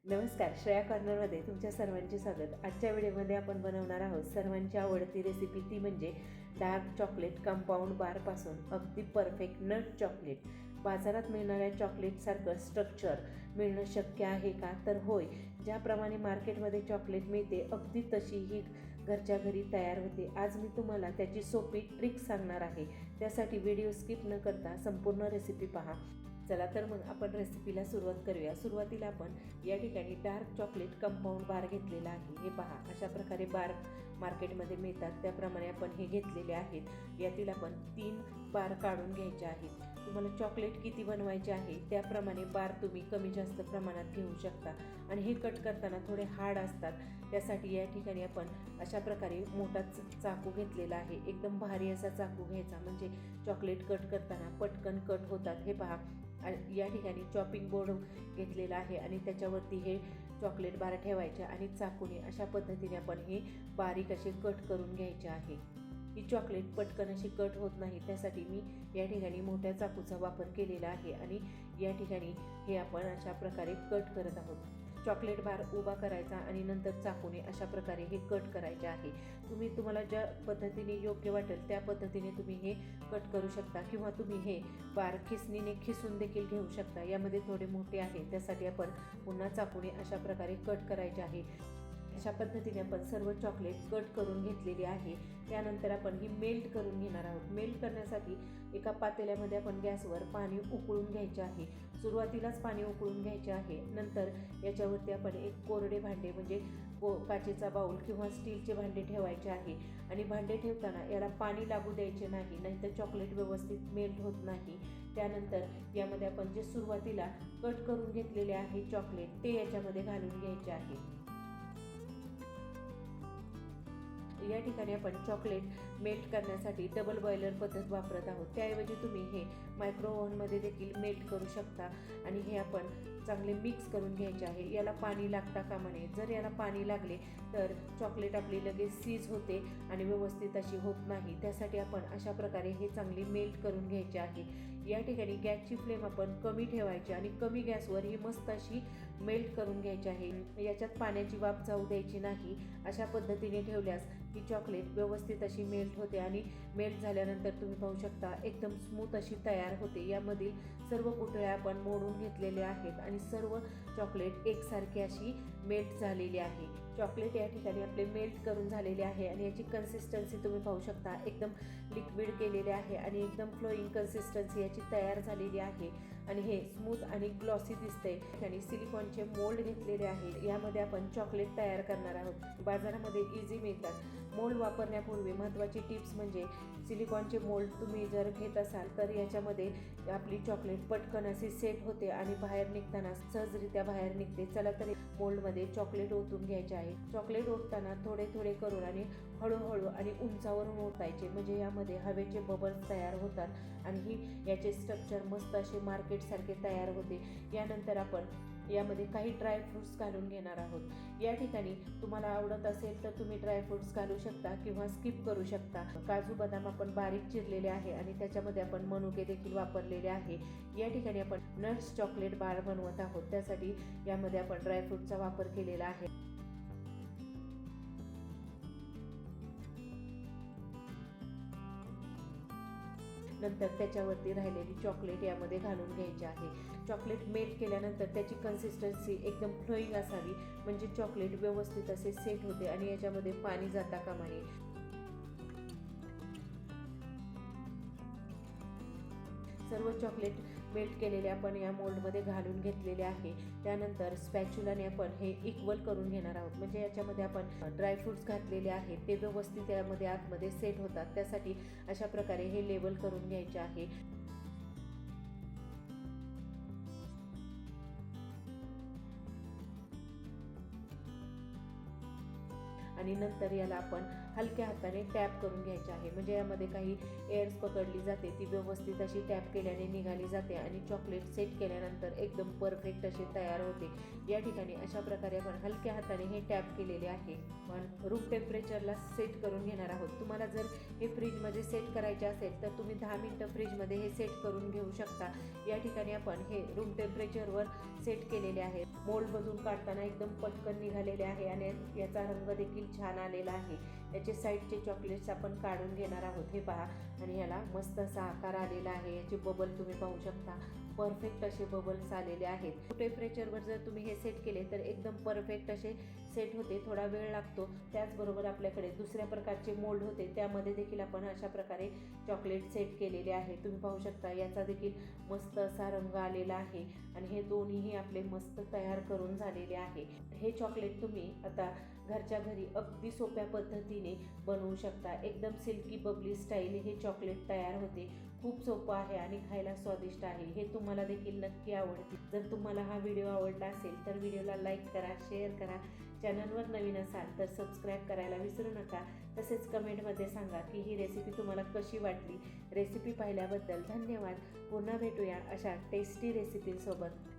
नमस्कार, श्रेया कॉर्नरमध्ये तुमच्या सर्वांचे स्वागत. आजच्या व्हिडिओमध्ये आपण बनवणार आहोत सर्वांची आवडती रेसिपी, ती म्हणजे डार्क चॉकलेट कंपाऊंड बारपासून अगदी परफेक्ट नट चॉकलेट. बाजारात मिळणाऱ्या चॉकलेटसारखं स्ट्रक्चर मिळणं शक्य आहे का? तर होय. ज्याप्रमाणे मार्केटमध्ये चॉकलेट मिळते अगदी तशी ही घरच्या घरी तयार होते. आज मी तुम्हाला त्याची सोपी ट्रिक सांगणार आहे. त्यासाठी व्हिडिओ स्किप न करता संपूर्ण रेसिपी पहा. चला तर मग आपण रेसिपीला सुरुवात करूया. सुरुवातीला आपण या ठिकाणी डार्क चॉकलेट कंपाऊंड बार घेतलेला आहे. हे पहा, अशा प्रकारे बार मार्केटमध्ये मिळतात, त्याप्रमाणे आपण हे घेतलेले आहेत. यातील आपण 3 बार काढून घ्यायचे आहेत. तुम्हाला चॉकलेट किती बनवायचे आहे त्याप्रमाणे बार तुम्ही कमी जास्त प्रमाणात घेऊ शकता. आणि हे कट करताना थोडे हार्ड असतात, त्यासाठी या ठिकाणी आपण अशा प्रकारे मोठा चाकू घेतलेला आहे. एकदम भारी असा चाकू घ्यायचा, म्हणजे चॉकलेट कट करताना पटकन कट होतात. हे पहा, या ठिकाणी चॉपिंग बोर्ड घेतलेला आहे आणि त्याच्यावरती हे चॉकलेट बार ठेवायचे आणि चाकूने अशा पद्धतीने आपण हे बारीक असे कट करून घ्यायचे आहे. ही चॉकलेट पटकन अशी कट होत नाही, त्यासाठी मी या ठिकाणी मोठ्या चाकूचा वापर केलेला आहे आणि या ठिकाणी हे आपण अशा प्रकारे कट करत आहोत. चॉकलेट बार उभा करायचा आणि नंतर चाकूने अशा प्रकारे हे कट करायचे आहे. तुम्हाला ज्या पद्धतीने योग्य वाटेल त्या पद्धतीने तुम्ही हे कट करू शकता, किंवा तुम्ही हे बार खिसणीने खिसून देखील घेऊ शकता. यामध्ये थोडे मोठे आहे, त्यासाठी आपण पुन्हा चाकूने अशा प्रकारे कट करायचे आहे. अशा पद्धतीने आपण सर्व चॉकलेट कट करून घेतलेली आहे. त्यानंतर आपण ही मेल्ट करून घेणार आहोत. मेल्ट करण्यासाठी एका पातेल्यामध्ये आपण गॅसवर पाणी उकळून घ्यायचे आहे. सुरुवातीलाच पाणी उकळून घ्यायचे आहे. नंतर याच्यावरती आपण एक कोरडे भांडे, म्हणजे काचेचा बाऊल किंवा स्टीलचे भांडे ठेवायचे आहे. आणि भांडे ठेवताना याला पाणी लागू द्यायचे नाही, नाहीतर चॉकलेट व्यवस्थित मेल्ट होत नाही. त्यानंतर यामध्ये आपण जे सुरुवातीला कट करून घेतलेले आहे चॉकलेट, ते याच्यामध्ये घालून घ्यायचे आहे. या ठिकाणी आपण चॉकलेट मेल्ट करण्यासाठी डबल बॉयलर पद्धत वापरत आहोत. त्याऐवजी तुम्ही हे मायक्रो ओव्हनमध्ये देखील मेल्ट करू शकता. आणि हे आपण चांगले मिक्स करून घ्यायचे आहे. याला पाणी लागता कामा नये. जर याला पाणी लागले तर चॉकलेट आपली लगेच सीज होते आणि व्यवस्थित अशी होत नाही. त्यासाठी आपण अशा प्रकारे हे चांगली मेल्ट करून घ्यायचे आहे. या ठिकाणी गॅसची फ्लेम आपण कमी ठेवायची आणि कमी गॅसवर ही मस्त अशी मेल्ट करून घ्यायची आहे. याच्यात पाण्याची वाफ जाऊ द्यायची नाही. अशा पद्धतीने ठेवल्यास ही चॉकलेट व्यवस्थित अशी मेल्ट होते आणि मेल्ट झाल्यानंतर तुम्ही पाहू शकता एकदम स्मूथ अशी तयार होते. यामधील सर्व गुठळ्या आपण मोडून घेतलेल्या आहेत आणि सर्व चॉकलेट एकसारखी अशी मेल्ट झालेली आहे. चॉकलेट या ठिकाणी आपले मेल्ट करून झालेले आहे आणि याची कन्सिस्टन्सी तुम्ही पाहू शकता एकदम लिक्विड केलेले आहे आणि एकदम फ्लोईंग कन्सिस्टन्सी याची तयार झालेली आहे. आणि हे स्मूथ आणि ग्लॉसी दिसते. आणि सिलिकॉनचे मोल्ड घेतलेले आहे. यामध्ये आपण चॉकलेट तयार करणार आहोत. बाजारामध्ये इझी मिळतात. मोल्ड वापरण्यापूर्वी महत्त्वाची टिप्स म्हणजे सिलिकॉनचे मोल्ड तुम्ही जर घेत असाल तर याच्यामध्ये आपली चॉकलेट पटकन अशी सेट होते आणि बाहेर निघताना सहजरित्या बाहेर निघते. चला तर मोल्डमध्ये चॉकलेट ओतून घ्यायचे आहे. चॉकलेट ओतताना थोडे थोडे करून आणि हळूहळू आणि उंचावरून ओतायचे, म्हणजे यामध्ये हवेचे बबल्स तयार होतात आणि ही याचे स्ट्रक्चर मस्त असे मार्केटसारखे तयार होते. यानंतर आपण यामध्ये काही ड्रायफ्रूट्स घालून घेणार आहोत. या ठिकाणी तुम्हाला आवडत असेल तर तुम्ही ड्रायफ्रूट्स घालू शकता किंवा स्किप करू शकता. काजू बदाम आपण बारीक चिरलेले आहे आणि त्याच्यामध्ये आपण मनुके देखील वापरलेले आहे. या ठिकाणी आपण नट्स चॉकलेट बार बनवत आहोत, त्यासाठी यामध्ये आपण ड्रायफ्रूटचा वापर केलेला आहे. नंतर त्याच्यावरती राहिलेली चॉकलेट यामध्ये घालून घ्यायची आहे. चॉकलेट मेल्ट केल्यानंतर त्याची कन्सिस्टन्सी एकदम फ्लोईंग असावी, म्हणजे चॉकलेट व्यवस्थित असे सेट होते आणि याच्यामध्ये पाणी जाता कामा नये. सर्व चॉकलेट मेल्ट केलेले आपण या मोल्डमध्ये घालून घेतलेले आहे. त्यानंतर स्पॅच्युलाने आपण हे इक्वल करून घेणार आहोत, म्हणजे याच्यामध्ये आपण ड्रायफ्रूट्स घातलेले आहेत ते व्यवस्थित यामध्ये आतमध्ये सेट होतात. त्यासाठी अशा प्रकारे हे लेबल करून घ्यायचे आहे. आणि नंतर याला आपण हलक्या हाताने टॅप करून घ्यायचे आहे. म्हणजे यामध्ये काही एअर्स पकडली जाते ती व्यवस्थित अशी टॅप केल्याने निघाली जाते आणि चॉकलेट सेट केल्यानंतर एकदम परफेक्ट असे तयार होते. या ठिकाणी अशा प्रकारे आपण हलक्या हाताने हे टॅप केलेले आहे. पण रूम टेम्परेचरला सेट करून घेणार आहोत. तुम्हाला जर हे फ्रीजमध्ये सेट करायचे असेल तर तुम्ही 10 मिनटं फ्रीजमध्ये हे सेट करून घेऊ शकता. या ठिकाणी आपण हे रूम टेम्परेचरवर सेट केलेले आहे. मोल्डमधून काढताना एकदम पटकन निघालेले आहे आणि याचा रंग देखील छान आलेला आहे. याचे साईडचे चॉकलेट्स आपण काढून घेणार आहोत. हे पहा आणि याला मस्त असा आकार आलेला आहे. याचे बबल तुम्ही पाहू शकता. परफेक्ट असे बबल्स आलेले आहेत. टेम्परेचरवर जर तुम्ही हे सेट केले तर एकदम परफेक्ट असे सेट होते. थोडा वेळ लागतो. त्याचबरोबर आपल्याकडे दुसऱ्या प्रकारचे मोल्ड होते त्यामध्ये देखील आपण अशा प्रकारे चॉकलेट सेट केलेले आहे. तुम्ही पाहू शकता याचा देखील मस्त असा रंग आलेला आहे आणि हे दोन्हीही आपले मस्त तयार करून झालेले आहे. हे चॉकलेट तुम्ही आता घरच्या घरी अगदी सोप्या पद्धतीने बनवू शकता. एकदम सिल्की बबली स्टाईल हे चॉकलेट तयार होते. खूप सोपं आहे आणि खायला स्वादिष्ट आहे. हे तुम्हाला देखील नक्की आवडतील. जर तुम्हाला हा व्हिडिओ आवडला असेल तर व्हिडिओला लाईक करा, शेअर करा. चॅनलवर नवीन असाल तर सबस्क्राईब करायला विसरू नका. तसेच कमेंटमध्ये सांगा की ही रेसिपी तुम्हाला कशी वाटली. रेसिपी पाहिल्याबद्दल धन्यवाद. पुन्हा भेटूया अशा टेस्टी रेसिपीसोबत.